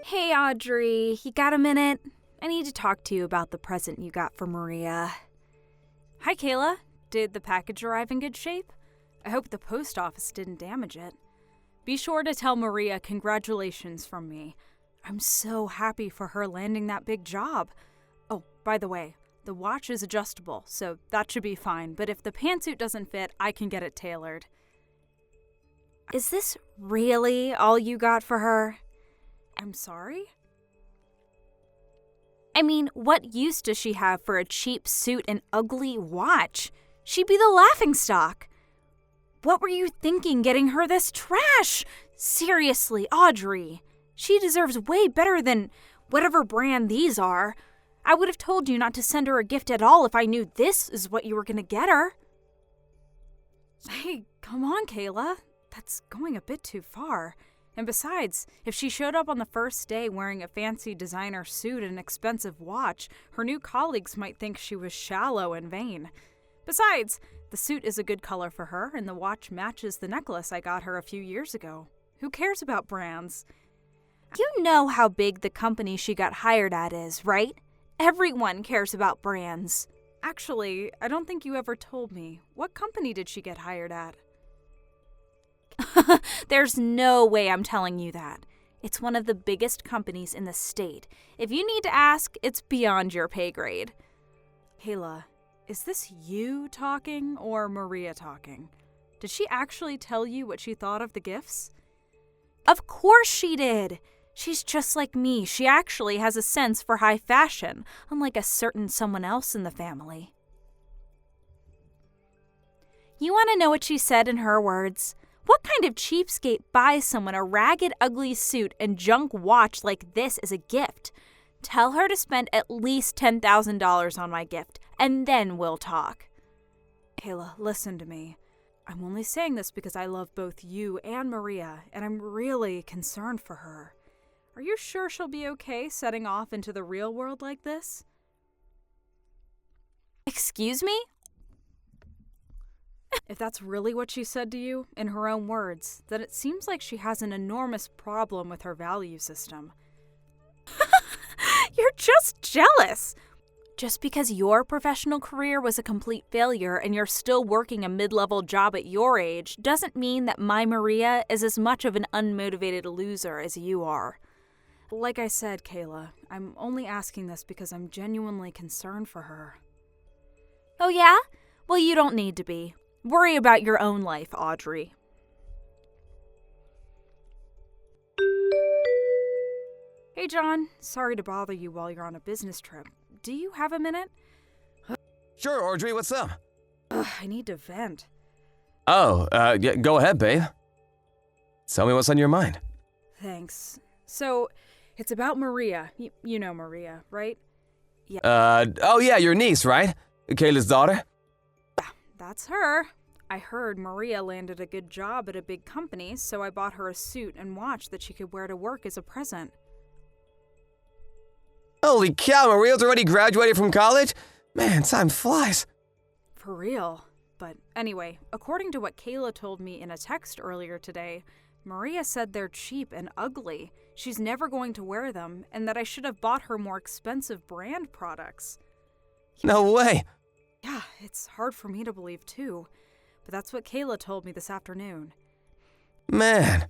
Hey, Audrey, you got a minute? I need to talk to you about the present you got for Maria. Hi, Kayla. Did the package arrive in good shape? I hope the post office didn't damage it. Be sure to tell Maria congratulations from me. I'm so happy for her landing that big job. Oh, by the way, the watch is adjustable, so that should be fine, but if the pantsuit doesn't fit, I can get it tailored. Is this really all you got for her? I'm sorry? I mean, what use does she have for a cheap suit and ugly watch? She'd be the laughingstock. What were you thinking getting her this trash? Seriously, Audrey. She deserves way better than whatever brand these are. I would have told you not to send her a gift at all if I knew this is what you were going to get her. Hey, come on, Kayla. That's going a bit too far. And besides, if she showed up on the first day wearing a fancy designer suit and an expensive watch, her new colleagues might think she was shallow and vain. Besides, the suit is a good color for her, and the watch matches the necklace I got her a few years ago. Who cares about brands? You know how big the company she got hired at is, right? Everyone cares about brands. Actually, I don't think you ever told me. What company did she get hired at? There's no way I'm telling you that. It's one of the biggest companies in the state. If you need to ask, it's beyond your pay grade. Kayla, is this you talking or Maria talking? Did she actually tell you what she thought of the gifts? Of course she did. She's just like me. She actually has a sense for high fashion, unlike a certain someone else in the family. You want to know what she said in her words? What kind of cheapskate buys someone a ragged, ugly suit and junk watch like this as a gift? Tell her to spend at least $10,000 on my gift, and then we'll talk. Kayla, listen to me. I'm only saying this because I love both you and Maria, and I'm really concerned for her. Are you sure she'll be okay setting off into the real world like this? Excuse me? If that's really what she said to you, in her own words, then it seems like she has an enormous problem with her value system. You're just jealous! Just because your professional career was a complete failure and you're still working a mid-level job at your age doesn't mean that my Maria is as much of an unmotivated loser as you are. Like I said, Kayla, I'm only asking this because I'm genuinely concerned for her. Oh yeah? Well, you don't need to be. Worry about your own life, Audrey. Hey, John. Sorry to bother you while you're on a business trip. Do you have a minute? Sure, Audrey, what's up? I need to vent. Yeah, go ahead, babe. Tell me what's on your mind. Thanks. So, it's about Maria. You know Maria, right? Yeah. Yeah, your niece, right? Kayla's daughter? That's her. I heard Maria landed a good job at a big company, so I bought her a suit and watch that she could wear to work as a present. Holy cow, Maria's already graduated from college? Man, time flies. For real. But anyway, according to what Kayla told me in a text earlier today, Maria said they're cheap and ugly. She's never going to wear them, and that I should have bought her more expensive brand products. No way. Yeah, it's hard for me to believe too, but that's what Kayla told me this afternoon. Man,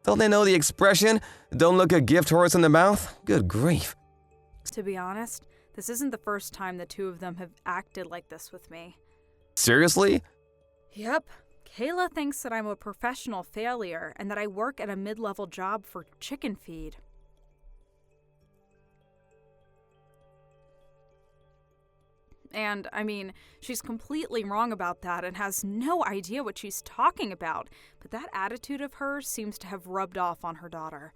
don't they know the expression, don't look a gift horse in the mouth? Good grief. To be honest, this isn't the first time the two of them have acted like this with me. Seriously? Yep. Kayla thinks that I'm a professional failure and that I work at a mid-level job for chicken feed. And, I mean, she's completely wrong about that and has no idea what she's talking about, but that attitude of hers seems to have rubbed off on her daughter.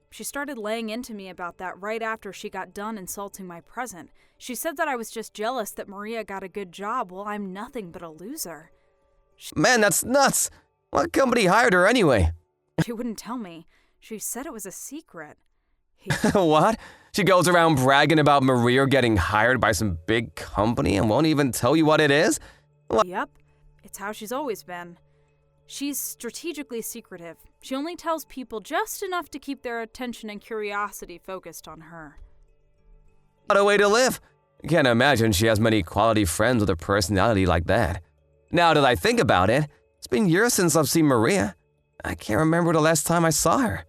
She started laying into me about that right after she got done insulting my present. She said that I was just jealous that Maria got a good job while I'm nothing but a loser. Man, that's nuts. What company hired her anyway? She wouldn't tell me. She said it was a secret. What? She goes around bragging about Maria getting hired by some big company and won't even tell you what it is? Yep. It's how she's always been. She's strategically secretive. She only tells people just enough to keep their attention and curiosity focused on her. What a way to live. Can't imagine she has many quality friends with a personality like that. Now that I think about it, it's been years since I've seen Maria. I can't remember the last time I saw her.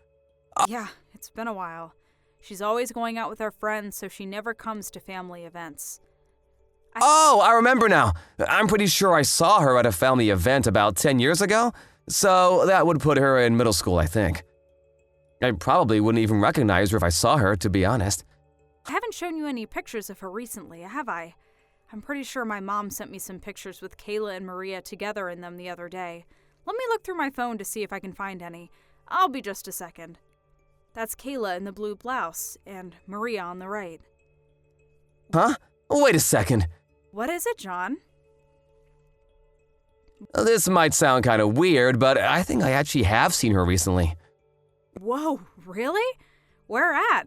Yeah, it's been a while. She's always going out with her friends, so she never comes to family events. I remember now. I'm pretty sure I saw her at a family event about 10 years ago, so that would put her in middle school, I think. I probably wouldn't even recognize her if I saw her, to be honest. I haven't shown you any pictures of her recently, have I? I'm pretty sure my mom sent me some pictures with Kayla and Maria together in them the other day. Let me look through my phone to see if I can find any. I'll be just a second. That's Kayla in the blue blouse, and Maria on the right. Huh? Wait a second. What is it, John? This might sound kind of weird, but I think I actually have seen her recently. Whoa, really? Where at?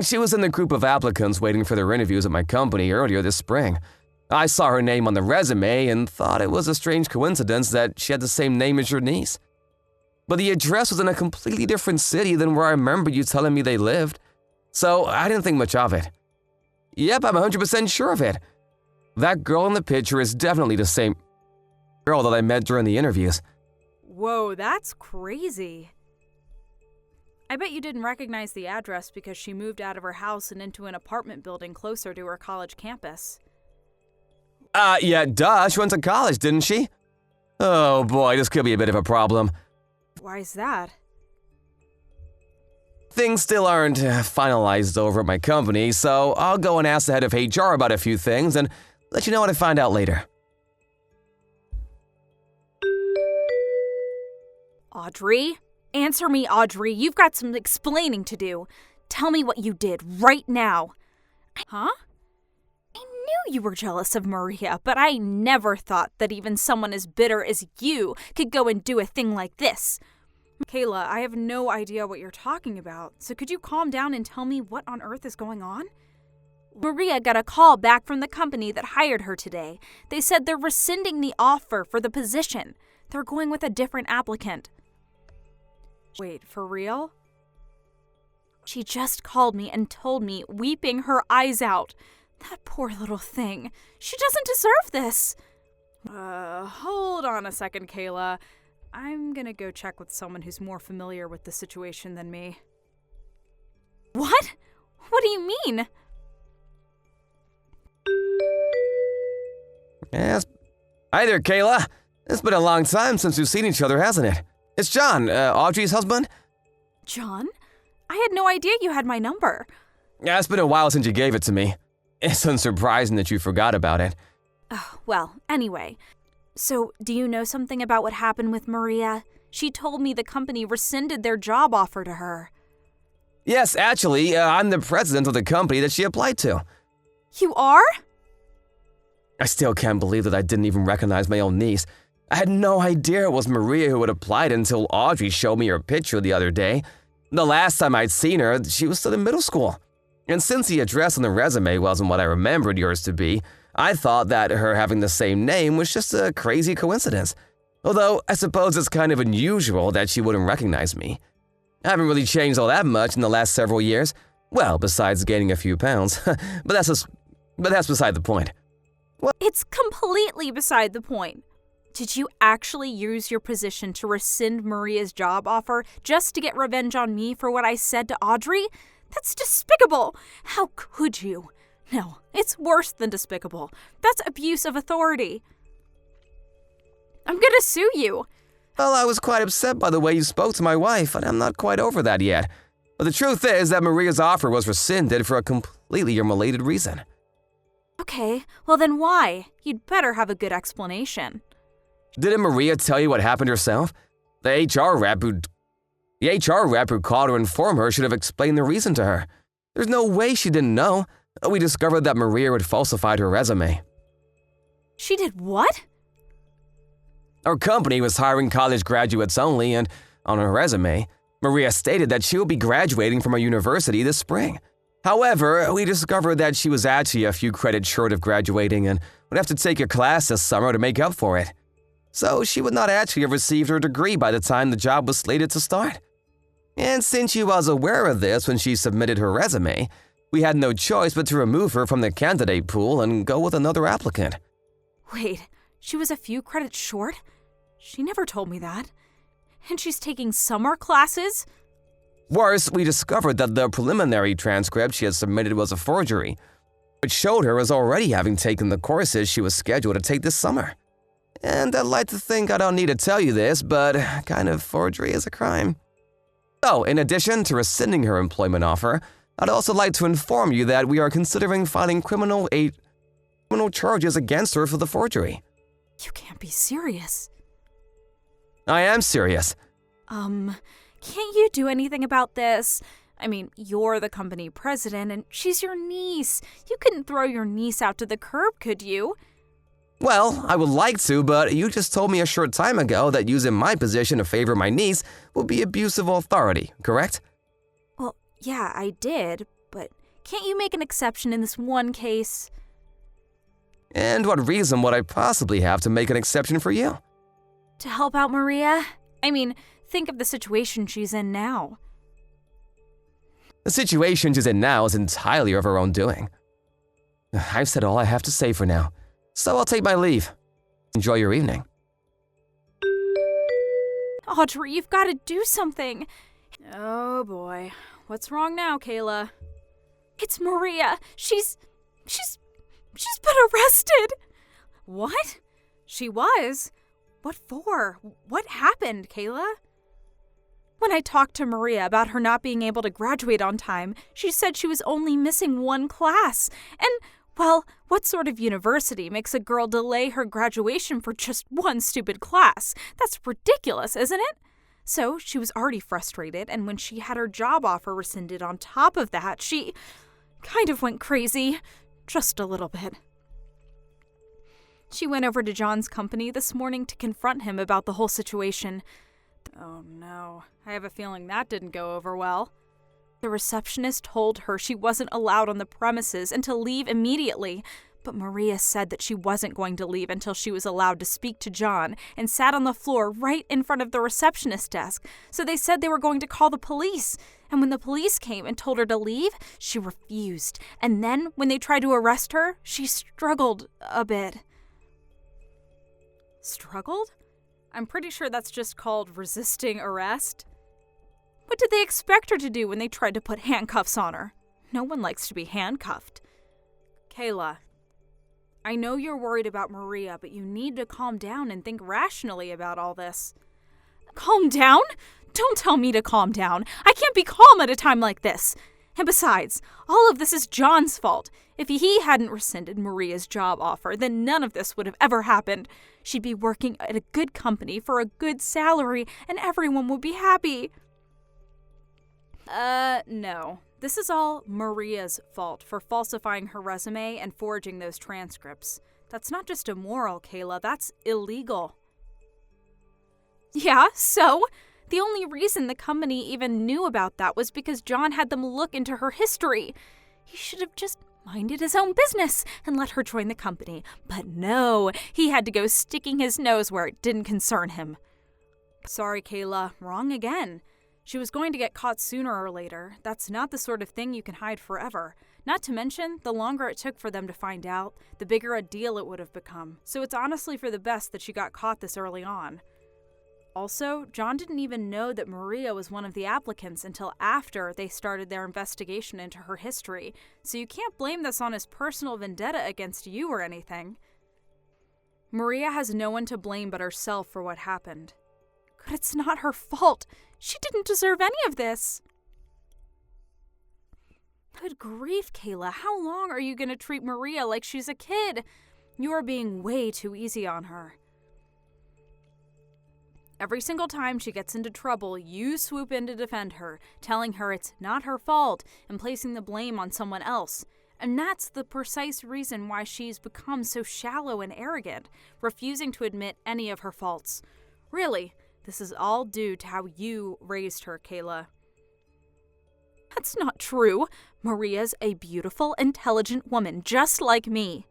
She was in the group of applicants waiting for their interviews at my company earlier this spring. I saw her name on the resume and thought it was a strange coincidence that she had the same name as your niece. But the address was in a completely different city than where I remember you telling me they lived, so I didn't think much of it. Yep, I'm 100% sure of it. That girl in the picture is definitely the same girl that I met during the interviews. Whoa, that's crazy. I bet you didn't recognize the address because she moved out of her house and into an apartment building closer to her college campus. Yeah, duh, she went to college, didn't she? Oh boy, this could be a bit of a problem. Why's that? Things still aren't finalized over at my company, so I'll go and ask the head of HR about a few things and let you know what I find out later. Audrey? Answer me, Audrey. You've got some explaining to do. Tell me what you did right now. Huh? I knew you were jealous of Maria, but I never thought that even someone as bitter as you could go and do a thing like this. Kayla, I have no idea what you're talking about, so could you calm down and tell me what on earth is going on? Maria got a call back from the company that hired her today. They said they're rescinding the offer for the position. They're going with a different applicant. Wait, for real? She just called me and told me, weeping her eyes out. That poor little thing. She doesn't deserve this. Hold on a second, Kayla. I'm gonna go check with someone who's more familiar with the situation than me. What? What do you mean? Yes. Hi there, Kayla. It's been a long time since we've seen each other, hasn't it? It's John, Audrey's husband. John? I had no idea you had my number. Yeah, it's been a while since you gave it to me. It's unsurprising that you forgot about it. Oh, well, anyway. So, do you know something about what happened with Maria? She told me the company rescinded their job offer to her. Yes, actually, I'm the president of the company that she applied to. You are? I still can't believe that I didn't even recognize my own niece. I had no idea it was Maria who had applied until Audrey showed me her picture the other day. The last time I'd seen her, she was still in middle school. And since the address on the resume wasn't what I remembered yours to be, I thought that her having the same name was just a crazy coincidence. Although, I suppose it's kind of unusual that she wouldn't recognize me. I haven't really changed all that much in the last several years. Well, besides gaining a few pounds. but that's beside the point. Well, it's completely beside the point. Did you actually use your position to rescind Maria's job offer just to get revenge on me for what I said to Audrey? That's despicable. How could you? No, it's worse than despicable. That's abuse of authority. I'm gonna sue you. Well, I was quite upset by the way you spoke to my wife, and I'm not quite over that yet. But the truth is that Maria's offer was rescinded for a completely unrelated reason. Okay, well then why? You'd better have a good explanation. Didn't Maria tell you what happened herself? The HR rep who called her and informed her should have explained the reason to her. There's no way she didn't know. We discovered that Maria had falsified her resume. She did what? Our company was hiring college graduates only, and on her resume, Maria stated that she will be graduating from a university this spring. However, we discovered that she was actually a few credits short of graduating and would have to take a class this summer to make up for it. so she would not actually have received her degree by the time the job was slated to start. And since she was aware of this when she submitted her resume, we had no choice but to remove her from the candidate pool and go with another applicant. Wait, she was a few credits short? She never told me that. And she's taking summer classes? Worse, we discovered that the preliminary transcript she had submitted was a forgery, which showed her as already having taken the courses she was scheduled to take this summer. And I'd like to think I don't need to tell you this, but kind of forgery is a crime. So, in addition to rescinding her employment offer, I'd also like to inform you that we are considering filing criminal charges against her for the forgery. You can't be serious. I am serious. Can't you do anything about this? I mean, you're the company president and she's your niece. You couldn't throw your niece out to the curb, could you? Well, I would like to, but you just told me a short time ago that using my position to favor my niece would be abuse of authority, correct? Well, yeah, I did, but can't you make an exception in this one case? And what reason would I possibly have to make an exception for you? To help out Maria? I mean, think of the situation she's in now. The situation she's in now is entirely of her own doing. I've said all I have to say for now, so I'll take my leave. Enjoy your evening. Audrey, you've got to do something. Oh boy. What's wrong now, Kayla? It's Maria. She's been arrested. What? She was? What for? What happened, Kayla? When I talked to Maria about her not being able to graduate on time, she said she was only missing one class. And, well, what sort of university makes a girl delay her graduation for just one stupid class? That's ridiculous, isn't it? So she was already frustrated, and when she had her job offer rescinded on top of that, she kind of went crazy. Just a little bit. She went over to John's company this morning to confront him about the whole situation. Oh no, I have a feeling that didn't go over well. The receptionist told her she wasn't allowed on the premises and to leave immediately, but Maria said that she wasn't going to leave until she was allowed to speak to John and sat on the floor right in front of the receptionist desk, so they said they were going to call the police. And when the police came and told her to leave, she refused. And then when they tried to arrest her, she struggled a bit. Struggled? I'm pretty sure that's just called resisting arrest. What did they expect her to do when they tried to put handcuffs on her? No one likes to be handcuffed. Kayla, I know you're worried about Maria, but you need to calm down and think rationally about all this. Calm down? Don't tell me to calm down. I can't be calm at a time like this. And besides, all of this is John's fault. If he hadn't rescinded Maria's job offer, then none of this would have ever happened. She'd be working at a good company for a good salary, and everyone would be happy. No. This is all Maria's fault for falsifying her resume and forging those transcripts. That's not just immoral, Kayla. That's illegal. Yeah, so? The only reason the company even knew about that was because John had them look into her history. He should have just minded his own business and let her join the company. But no, he had to go sticking his nose where it didn't concern him. Sorry, Kayla. Wrong again. She was going to get caught sooner or later. That's not the sort of thing you can hide forever. Not to mention, the longer it took for them to find out, the bigger a deal it would have become. So it's honestly for the best that she got caught this early on. Also, John didn't even know that Maria was one of the applicants until after they started their investigation into her history, so you can't blame this on his personal vendetta against you or anything. Maria has no one to blame but herself for what happened. But it's not her fault. She didn't deserve any of this. Good grief, Kayla. How long are you going to treat Maria like she's a kid? You are being way too easy on her. Every single time she gets into trouble, you swoop in to defend her, telling her it's not her fault and placing the blame on someone else. And that's the precise reason why she's become so shallow and arrogant, refusing to admit any of her faults. Really, this is all due to how you raised her, Kayla. That's not true. Maria's a beautiful, intelligent woman, just like me.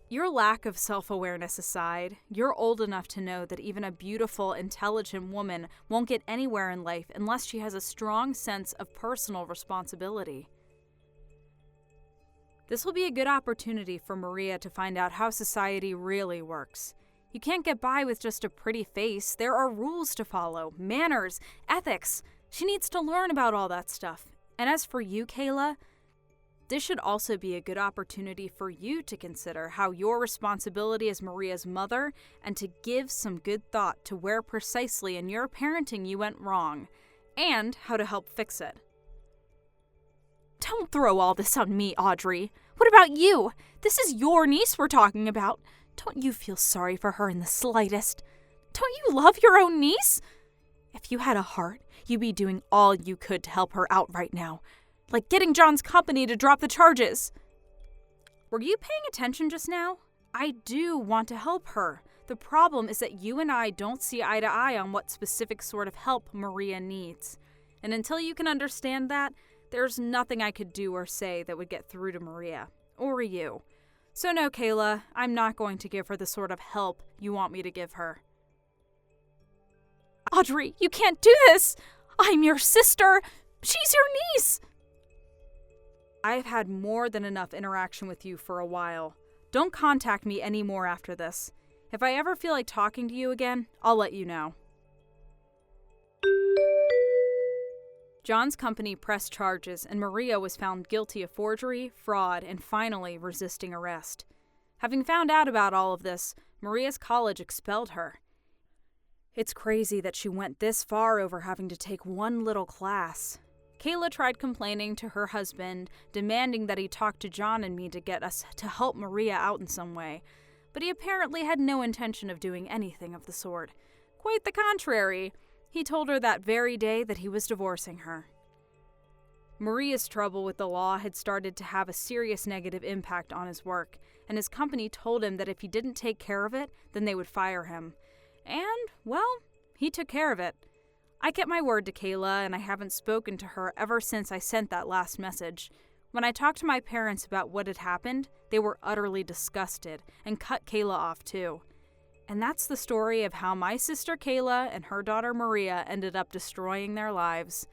Your lack of self-awareness aside, you're old enough to know that even a beautiful, intelligent woman won't get anywhere in life unless she has a strong sense of personal responsibility. This will be a good opportunity for Maria to find out how society really works. You can't get by with just a pretty face. There are rules to follow, manners, ethics. She needs to learn about all that stuff. And as for you, Kayla, this should also be a good opportunity for you to consider how your responsibility as Maria's mother and to give some good thought to where precisely in your parenting you went wrong and how to help fix it. Don't throw all this on me, Audrey. What about you? This is your niece we're talking about. Don't you feel sorry for her in the slightest? Don't you love your own niece? If you had a heart, you'd be doing all you could to help her out right now. Like getting John's company to drop the charges. Were you paying attention just now? I do want to help her. The problem is that you and I don't see eye to eye on what specific sort of help Maria needs. And until you can understand that, there's nothing I could do or say that would get through to Maria. Or you. So no, Kayla, I'm not going to give her the sort of help you want me to give her. Audrey, you can't do this! I'm your sister! She's your niece! I've had more than enough interaction with you for a while. Don't contact me anymore after this. If I ever feel like talking to you again, I'll let you know. John's company pressed charges, and Maria was found guilty of forgery, fraud, and finally resisting arrest. Having found out about all of this, Maria's college expelled her. It's crazy that she went this far over having to take one little class. Kayla tried complaining to her husband, demanding that he talk to John and me to get us to help Maria out in some way, but he apparently had no intention of doing anything of the sort. Quite the contrary. He told her that very day that he was divorcing her. Maria's trouble with the law had started to have a serious negative impact on his work, and his company told him that if he didn't take care of it, then they would fire him. And, well, he took care of it. I kept my word to Kayla, and I haven't spoken to her ever since I sent that last message. When I talked to my parents about what had happened, they were utterly disgusted and cut Kayla off too. And that's the story of how my sister Kayla and her daughter Maria ended up destroying their lives.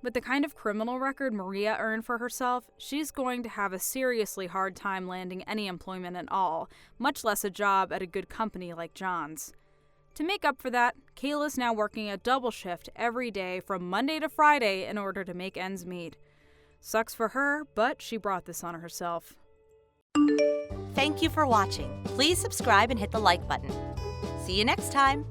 With the kind of criminal record Maria earned for herself, she's going to have a seriously hard time landing any employment at all, much less a job at a good company like John's. To make up for that, Kayla's now working a double shift every day from Monday to Friday in order to make ends meet. Sucks for her, but she brought this on herself. Thank you for watching. Please subscribe and hit the like button. See you next time.